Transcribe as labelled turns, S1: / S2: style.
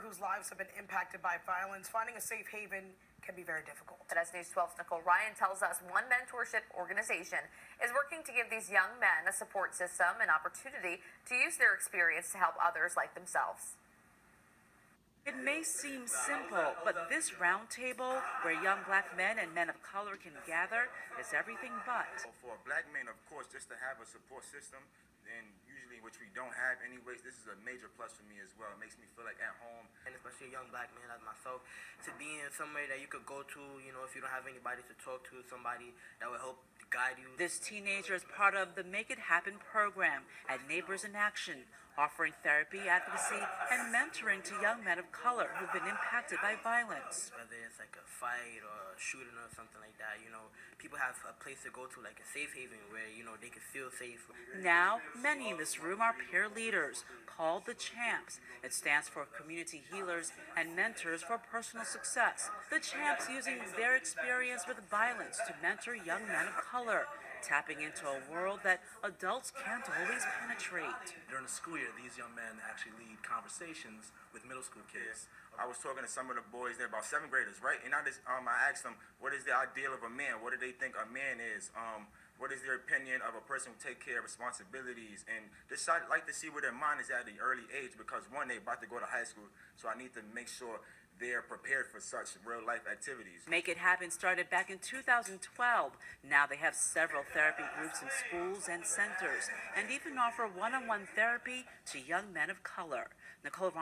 S1: whose lives have been impacted by violence, finding a safe haven can be very difficult.
S2: But as News 12's Nicole Ryan tells us, one mentorship organization is working to give these young men a support system and opportunity to use their experience to help others like themselves.
S3: It may seem simple, but this roundtable, where young black men and men of color can gather, is everything but.
S4: For black men, of course, just to have a support system, and usually which we don't have anyways, this is a major plus for me as well. It makes me feel like at home.
S5: And especially a young black man like myself, to be in somewhere that you could go to, if you don't have anybody to talk to, somebody that will help guide you.
S3: This teenager is part of the Make It Happen program at Neighbors in Action, offering therapy, advocacy, and mentoring to young men of color who've been impacted by violence.
S5: Whether it's like a fight or a shooting or something like that, people have a place to go to, like a safe haven where, they can feel safe.
S3: Now, many in this room are peer leaders, called the CHAMPS. It stands for Community Healers and Mentors for Personal Success. The CHAMPS using their experience with violence to mentor young men of color, tapping into a world that adults can't always penetrate.
S6: During the school year, these young men actually lead conversations with middle school kids.
S4: I was talking to some of the boys, they're about 7th graders, right? And I asked them, what is the ideal of a man? What do they think a man is? What is their opinion of a person who take care of responsibilities? And just I'd like to see where their mind is at the early age, because one, they're about to go to high school, so I need to make sure they're prepared for such real-life activities.
S3: Make It Happen started back in 2012. Now they have several therapy groups in schools and centers, and even offer one-on-one therapy to young men of color. Nicole Ryan.